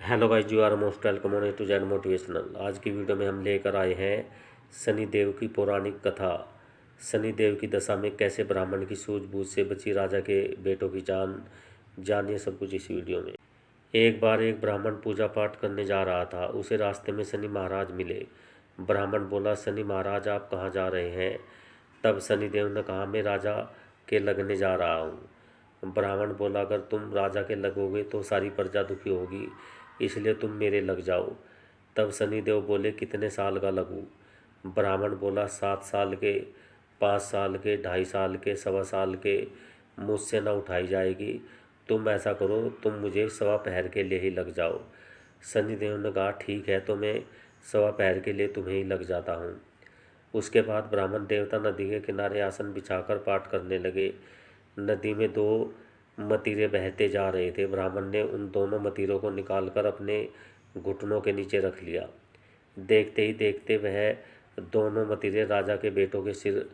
Hello guys, you are most welcome on A to Z motivational. आज की video में हम लेकर आए हैं शनि देव की पौराणिक कथा। शनि देव की दशा में कैसे ब्राह्मण की सूझबूझ से बची राजा के बेटों की जान, जानिए सब कुछ इस वीडियो में। एक बार एक ब्राह्मण पूजा पाठ करने जा रहा था। उसे रास्ते में शनि महाराज मिले। ब्राह्मण बोला, शनि महाराज आप कहाँ जा रहे हैं? तब शनिदेव ने कहा, मैं राजा के लगने जा रहा हूँ। ब्राह्मण बोला, अगर तुम राजा के लगोगे तो सारी प्रजा दुखी होगी, इसलिए तुम मेरे लग जाओ। तब शनिदेव बोले, कितने साल का लगूं? ब्राह्मण बोला, 7 साल के, 5 साल के, 2.5 साल के, 1.25 साल के। मुझसे न उठाई जाएगी। तुम ऐसा करो, तुम मुझे 1.25 पहर के लिए ही लग जाओ। शनिदेव ने कहा, ठीक है, तो मैं 1.25 पहर के लिए तुम्हें ही लग जाता हूँ। उसके बाद ब्राह्मण देवता नदी के किनारे आसन बिछाकर पाठ करने लगे। नदी में 2 मतीरे बहते जा रहे थे। ब्राह्मण ने उन दोनों मतीरों को निकालकर अपने घुटनों के नीचे रख लिया। देखते ही देखते वह दोनों मतीरे राजा के बेटों के सिर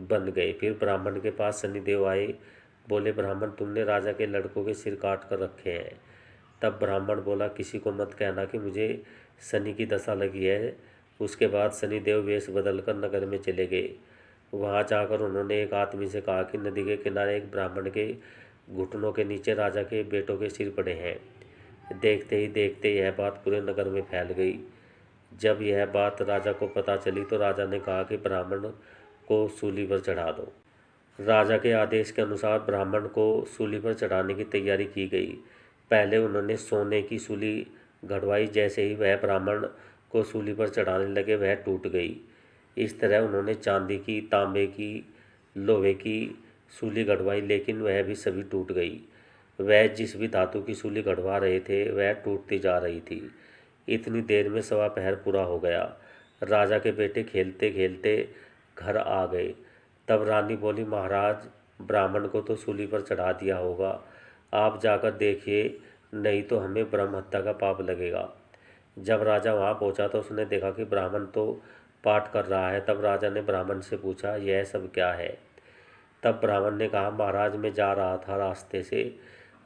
बन गए। फिर ब्राह्मण के पास शनिदेव आए। बोले, ब्राह्मण, तुमने राजा के लड़कों के सिर काट कर रखे हैं। तब ब्राह्मण बोला, किसी को मत कहना कि मुझे शनि की दशा लगी है। उसके बाद शनिदेव वेश बदलकर नगर में चले गए। वहां जाकर उन्होंने एक आदमी से कहा कि नदी के किनारे एक ब्राह्मण के घुटनों के नीचे राजा के बेटों के सिर पड़े हैं। देखते ही देखते यह बात पूरे नगर में फैल गई। जब यह बात राजा को पता चली तो राजा ने कहा कि ब्राह्मण को सूली पर चढ़ा दो। राजा के आदेश के अनुसार ब्राह्मण को सूली पर चढ़ाने की तैयारी की गई। पहले उन्होंने सोने की सूली गढ़वाई। जैसे ही वह ब्राह्मण को सूली पर चढ़ाने लगे, वह टूट गई। इस तरह उन्होंने चांदी की, तांबे की, लोहे की सूली गढ़वाई, लेकिन वह भी सभी टूट गई। वह जिस भी धातु की सूली गढ़वा रहे थे वह टूटती जा रही थी। इतनी देर में 1.25 पहर पूरा हो गया। राजा के बेटे खेलते खेलते घर आ गए। तब रानी बोली, महाराज, ब्राह्मण को तो सूली पर चढ़ा दिया होगा, आप जाकर देखिए, नहीं तो हमें ब्रह्म हत्या का पाप लगेगा। जब राजा वहाँ पहुँचा तो उसने देखा कि ब्राह्मण तो पाठ कर रहा है। तब राजा ने ब्राह्मण से पूछा, यह सब क्या है? तब ब्राह्मण ने कहा, महाराज, मैं जा रहा था रास्ते से।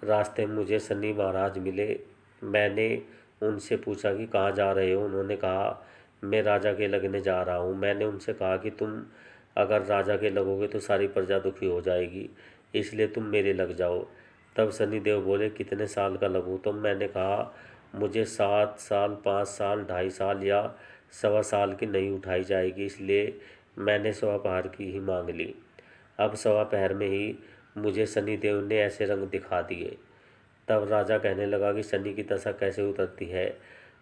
रास्ते में मुझे शनि महाराज मिले। मैंने उनसे पूछा कि कहाँ जा रहे हो? उन्होंने कहा, मैं राजा के लगने जा रहा हूँ। मैंने उनसे कहा कि तुम अगर राजा के लगोगे तो सारी प्रजा दुखी हो जाएगी, इसलिए तुम मेरे लग जाओ। तब शनिदेव बोले, कितने साल का लगूं? तो मैंने कहा, मुझे 7 साल, 5 साल, 2.5 साल या 1.25 साल की नहीं उठाई जाएगी, इसलिए मैंने 1.25 पहर की ही मांग ली। अब 1.25 पहर में ही मुझे शनिदेव ने ऐसे रंग दिखा दिए। तब राजा कहने लगा कि शनि की दशा कैसे उतरती है?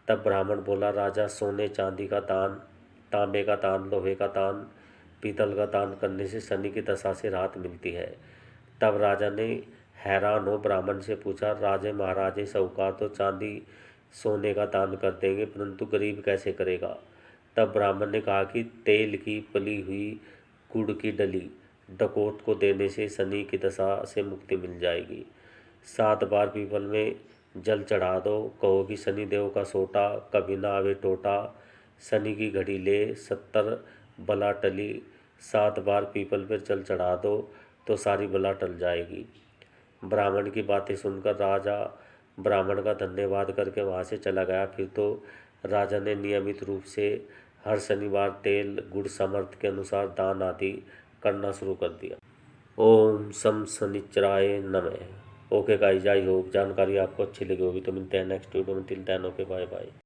तब ब्राह्मण बोला, राजा, सोने चांदी का दान, तांबे का दान, लोहे का दान, पीतल का दान करने से शनि की दशा से राहत मिलती है। तब राजा ने हैरान हो ब्राह्मण से पूछा, राजे महाराजे साहूकार तो चांदी सोने का दान कर देंगे, परंतु गरीब कैसे करेगा? तब ब्राह्मण ने कहा कि तेल की पली हुई गुड़ की डली डकोट को देने से शनि की दशा से मुक्ति मिल जाएगी। 7 बार पीपल में जल चढ़ा दो, कहो कि शनि देव का सोटा, कभी ना आवे टोटा। शनि की घड़ी ले 70 बला टली। 7 बार पीपल पर जल चढ़ा दो तो सारी बला टल जाएगी। ब्राह्मण की बातें सुनकर राजा ब्राह्मण का धन्यवाद करके वहाँ से चला गया। फिर तो राजा ने नियमित रूप से हर शनिवार तेल गुड़ सामर्थ्य के अनुसार दान आदि करना शुरू कर दिया। ओम सम शनिचराय नमः। ओके गाइस, आई होप जानकारी आपको अच्छी लगी होगी। तो मिलते हैं नेक्स्ट वीडियो में। Till then, okay, bye bye.